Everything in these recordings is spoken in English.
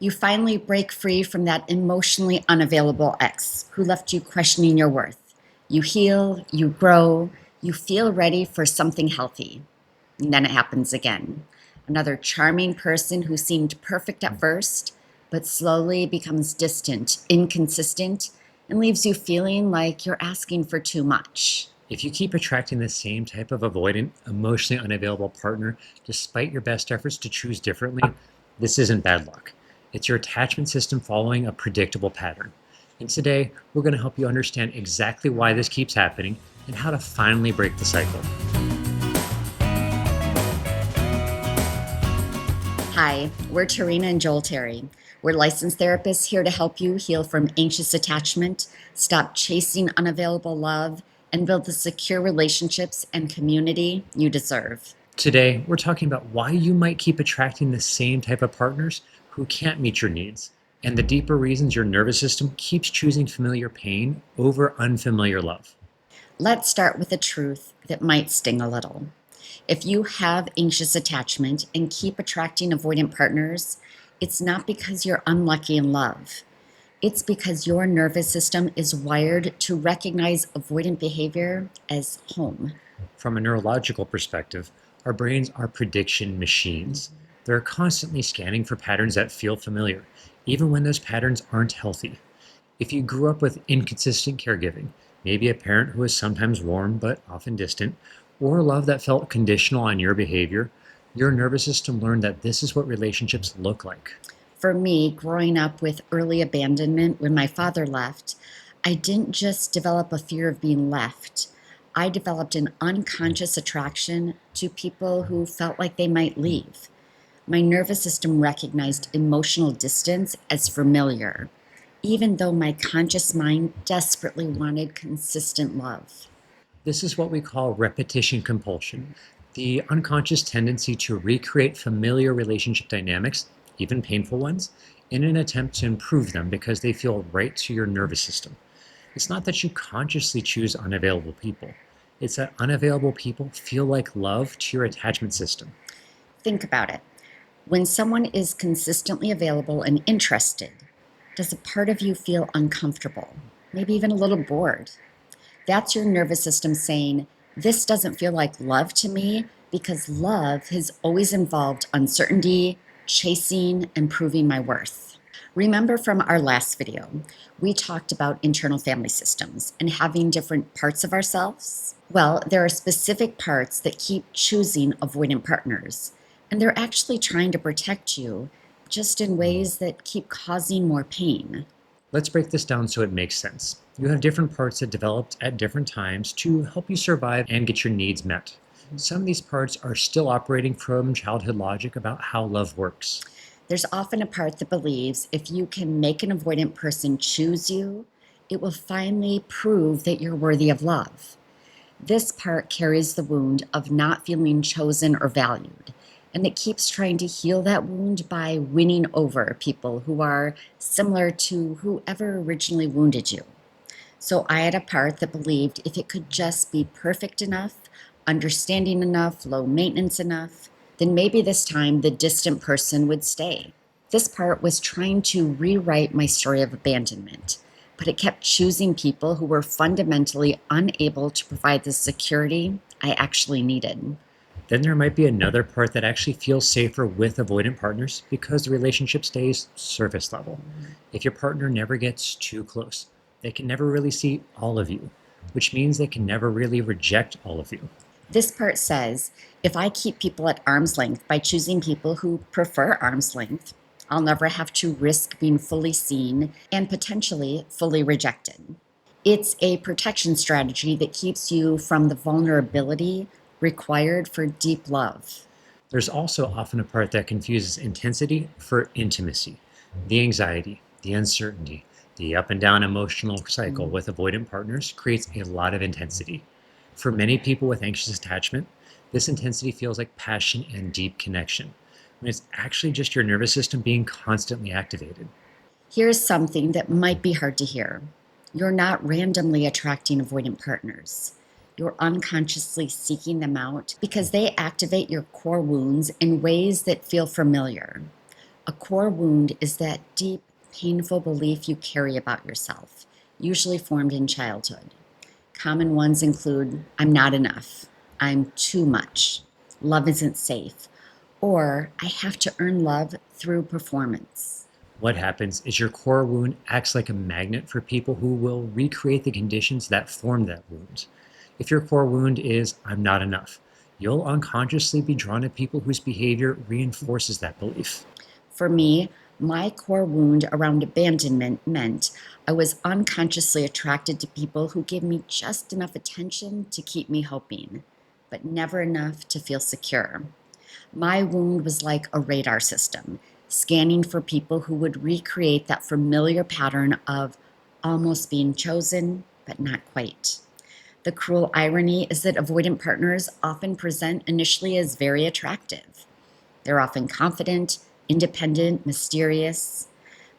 You finally break free from that emotionally unavailable ex who left you questioning your worth. You heal, you grow, you feel ready for something healthy. And then it happens again. Another charming person who seemed perfect at first, but slowly becomes distant, inconsistent, and leaves you feeling like you're asking for too much. If you keep attracting the same type of avoidant, emotionally unavailable partner, despite your best efforts to choose differently, this isn't bad luck. It's your attachment system following a predictable pattern. And today, we're going to help you understand exactly why this keeps happening and how to finally break the cycle. Hi, we're Tehrina and Joel Terry. We're licensed therapists here to help you heal from anxious attachment, stop chasing unavailable love, and build the secure relationships and community you deserve. Today, we're talking about why you might keep attracting the same type of partners who can't meet your needs, and the deeper reasons your nervous system keeps choosing familiar pain over unfamiliar love. Let's start with a truth that might sting a little. If you have anxious attachment and keep attracting avoidant partners, it's not because you're unlucky in love. It's because your nervous system is wired to recognize avoidant behavior as home. From a neurological perspective, our brains are prediction machines. They're constantly scanning for patterns that feel familiar, even when those patterns aren't healthy. If you grew up with inconsistent caregiving, maybe a parent who was sometimes warm but often distant, or love that felt conditional on your behavior, your nervous system learned that this is what relationships look like. For me, growing up with early abandonment when my father left, I didn't just develop a fear of being left. I developed an unconscious attraction to people who felt like they might leave. My nervous system recognized emotional distance as familiar, even though my conscious mind desperately wanted consistent love. This is what we call repetition compulsion, the unconscious tendency to recreate familiar relationship dynamics, even painful ones, in an attempt to improve them because they feel right to your nervous system. It's not that you consciously choose unavailable people, it's that unavailable people feel like love to your attachment system. Think about it. When someone is consistently available and interested, does a part of you feel uncomfortable? Maybe even a little bored? That's your nervous system saying, this doesn't feel like love to me because love has always involved uncertainty, chasing, and proving my worth. Remember from our last video, we talked about internal family systems and having different parts of ourselves. Well, there are specific parts that keep choosing avoidant partners, and they're actually trying to protect you just in ways that keep causing more pain. Let's break this down so it makes sense. You have different parts that developed at different times to help you survive and get your needs met. Some of these parts are still operating from childhood logic about how love works. There's often a part that believes if you can make an avoidant person choose you, it will finally prove that you're worthy of love. This part carries the wound of not feeling chosen or valued, and it keeps trying to heal that wound by winning over people who are similar to whoever originally wounded you. So I had a part that believed if it could just be perfect enough, understanding enough, low maintenance enough, then maybe this time the distant person would stay. This part was trying to rewrite my story of abandonment, but it kept choosing people who were fundamentally unable to provide the security I actually needed. Then there might be another part that actually feels safer with avoidant partners because the relationship stays surface level. If your partner never gets too close, they can never really see all of you, which means they can never really reject all of you. This part says if I keep people at arm's length by choosing people who prefer arm's length, I'll never have to risk being fully seen and potentially fully rejected. It's a protection strategy that keeps you from the vulnerability required for deep love. There's also often a part that confuses intensity for intimacy. The anxiety, the uncertainty, the up and down emotional cycle with avoidant partners creates a lot of intensity. For many people with anxious attachment, this intensity feels like passion and deep connection, when it's actually just your nervous system being constantly activated. Here's something that might be hard to hear. You're not randomly attracting avoidant partners. You're unconsciously seeking them out because they activate your core wounds in ways that feel familiar. A core wound is that deep, painful belief you carry about yourself, usually formed in childhood. Common ones include I'm not enough, I'm too much, love isn't safe, or I have to earn love through performance. What happens is your core wound acts like a magnet for people who will recreate the conditions that formed that wound. If your core wound is I'm not enough, you'll unconsciously be drawn to people whose behavior reinforces that belief. For me, my core wound around abandonment meant I was unconsciously attracted to people who gave me just enough attention to keep me hoping, but never enough to feel secure. My wound was like a radar system, scanning for people who would recreate that familiar pattern of almost being chosen, but not quite. The cruel irony is that avoidant partners often present initially as very attractive. They're often confident, independent, mysterious.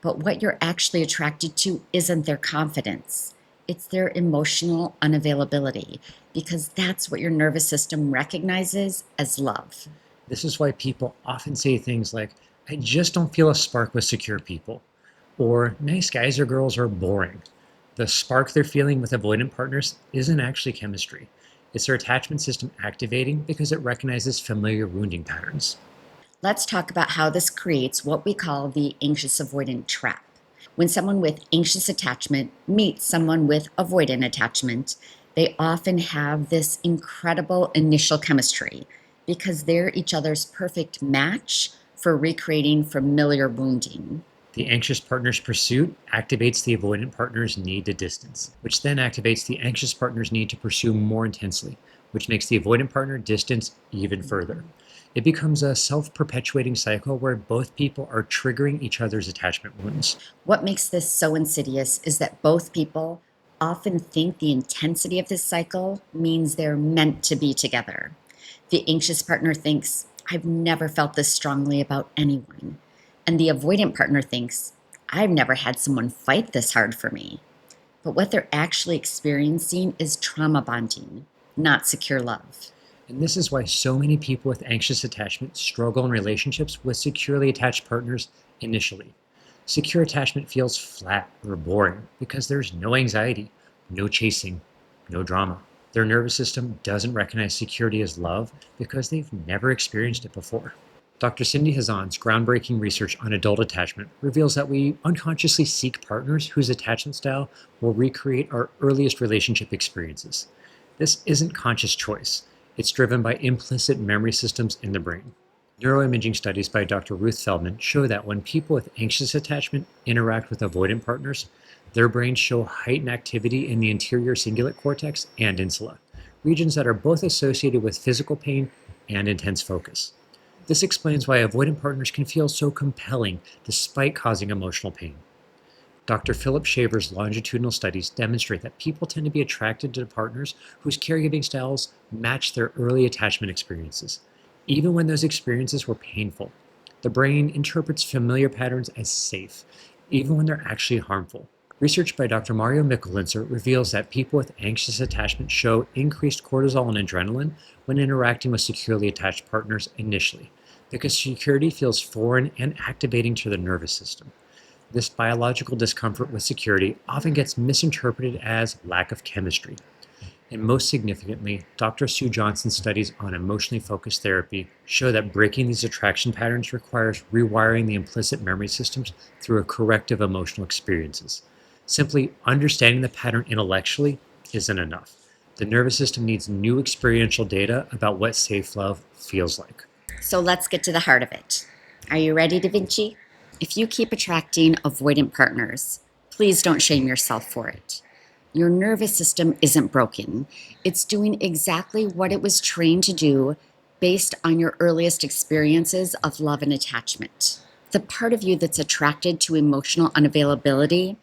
But what you're actually attracted to isn't their confidence, it's their emotional unavailability, because that's what your nervous system recognizes as love. This is why people often say things like, I just don't feel a spark with secure people, or nice guys or girls are boring. The spark they're feeling with avoidant partners isn't actually chemistry. It's their attachment system activating because it recognizes familiar wounding patterns. Let's talk about how this creates what we call the anxious avoidant trap. When someone with anxious attachment meets someone with avoidant attachment, they often have this incredible initial chemistry because they're each other's perfect match for recreating familiar wounding. The anxious partner's pursuit activates the avoidant partner's need to distance, which then activates the anxious partner's need to pursue more intensely, which makes the avoidant partner distance even further. It becomes a self perpetuating cycle where both people are triggering each other's attachment wounds. What makes this so insidious is that both people often think the intensity of this cycle means they're meant to be together. The anxious partner thinks, I've never felt this strongly about anyone. And the avoidant partner thinks, I've never had someone fight this hard for me. But what they're actually experiencing is trauma bonding, not secure love. And this is why so many people with anxious attachment struggle in relationships with securely attached partners initially. Secure attachment feels flat or boring because there's no anxiety, no chasing, no drama. Their nervous system doesn't recognize security as love because they've never experienced it before. Dr. Cindy Hazan's groundbreaking research on adult attachment reveals that we unconsciously seek partners whose attachment style will recreate our earliest relationship experiences. This isn't conscious choice. It's driven by implicit memory systems in the brain. Neuroimaging studies by Dr. Ruth Feldman show that when people with anxious attachment interact with avoidant partners, their brains show heightened activity in the anterior cingulate cortex and insula, regions that are both associated with physical pain and intense focus. This explains why avoidant partners can feel so compelling despite causing emotional pain. Dr. Philip Shaver's longitudinal studies demonstrate that people tend to be attracted to partners whose caregiving styles match their early attachment experiences, even when those experiences were painful. The brain interprets familiar patterns as safe, even when they're actually harmful. Research by Dr. Mario Mikulincer reveals that people with anxious attachment show increased cortisol and adrenaline when interacting with securely attached partners initially, because security feels foreign and activating to the nervous system. This biological discomfort with security often gets misinterpreted as lack of chemistry. And most significantly, Dr. Sue Johnson's studies on emotionally focused therapy show that breaking these attraction patterns requires rewiring the implicit memory systems through a corrective emotional experiences. Simply understanding the pattern intellectually isn't enough. The nervous system needs new experiential data about what safe love feels like. So let's get to the heart of it. Are you ready, Da Vinci? If you keep attracting avoidant partners, please don't shame yourself for it. Your nervous system isn't broken. It's doing exactly what it was trained to do based on your earliest experiences of love and attachment. The part of you that's attracted to emotional unavailability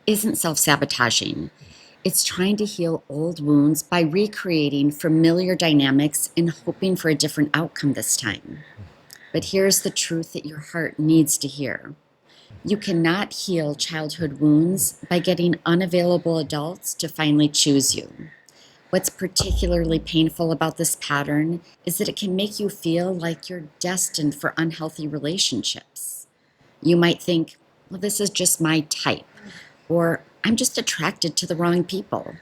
isn't self-sabotaging. It's trying to heal old wounds by recreating familiar dynamics and hoping for a different outcome this time. But here's the truth that your heart needs to hear. You cannot heal childhood wounds by getting unavailable adults to finally choose you. What's particularly painful about this pattern is that it can make you feel like you're destined for unhealthy relationships. You might think, well, this is just my type, or I'm just attracted to the wrong people.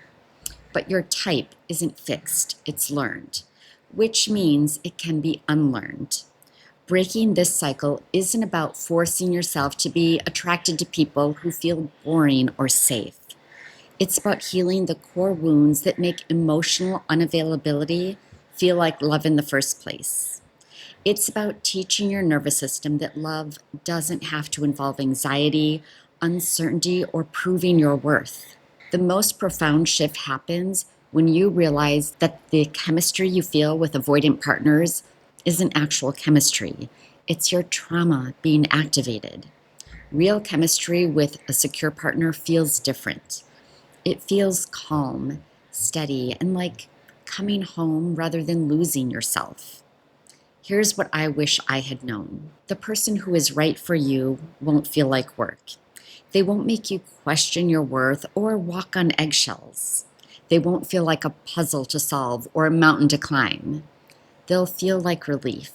But your type isn't fixed, it's learned, which means it can be unlearned. Breaking this cycle isn't about forcing yourself to be attracted to people who feel boring or safe. It's about healing the core wounds that make emotional unavailability feel like love in the first place. It's about teaching your nervous system that love doesn't have to involve anxiety, uncertainty, or proving your worth. The most profound shift happens when you realize that the chemistry you feel with avoidant partners isn't actual chemistry. It's your trauma being activated. Real chemistry with a secure partner feels different. It feels calm, steady, and like coming home rather than losing yourself. Here's what I wish I had known. The person who is right for you won't feel like work. They won't make you question your worth or walk on eggshells. They won't feel like a puzzle to solve or a mountain to climb. They'll feel like relief.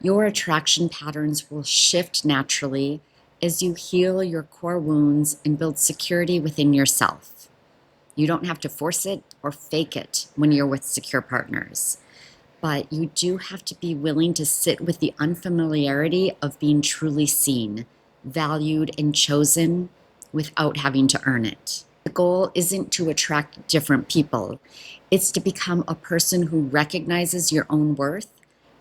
Your attraction patterns will shift naturally as you heal your core wounds and build security within yourself. You don't have to force it or fake it when you're with secure partners. But you do have to be willing to sit with the unfamiliarity of being truly seen, valued, and chosen without having to earn it. The goal isn't to attract different people. It's to become a person who recognizes your own worth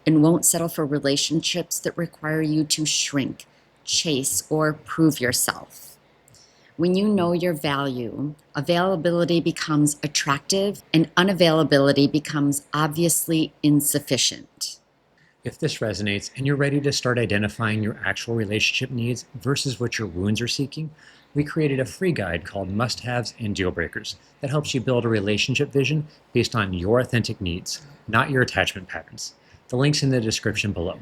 and won't settle for relationships that require you to shrink, chase, or prove yourself. When you know your value, availability becomes attractive and unavailability becomes obviously insufficient. If this resonates and you're ready to start identifying your actual relationship needs versus what your wounds are seeking, we created a free guide called Must Haves and Deal Breakers that helps you build a relationship vision based on your authentic needs, not your attachment patterns. The link's in the description below.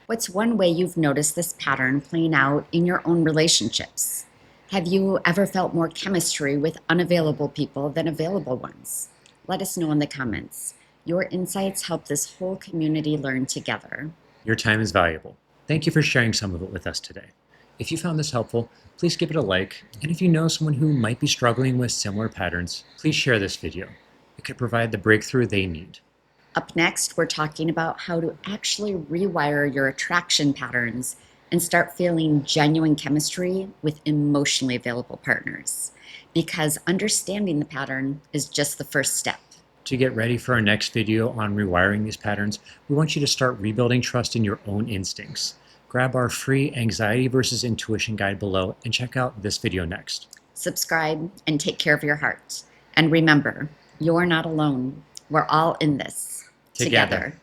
What's one way you've noticed this pattern playing out in your own relationships? Have you ever felt more chemistry with unavailable people than available ones? Let us know in the comments. Your insights help this whole community learn together. Your time is valuable. Thank you for sharing some of it with us today. If you found this helpful, please give it a like, and if you know someone who might be struggling with similar patterns, please share this video. It could provide the breakthrough they need. Up next, we're talking about how to actually rewire your attraction patterns and start feeling genuine chemistry with emotionally available partners. Because understanding the pattern is just the first step. To get ready for our next video on rewiring these patterns, we want you to start rebuilding trust in your own instincts. Grab our free Anxiety versus Intuition guide below and check out this video next. Subscribe and take care of your heart. And remember, you're not alone. We're all in this Together.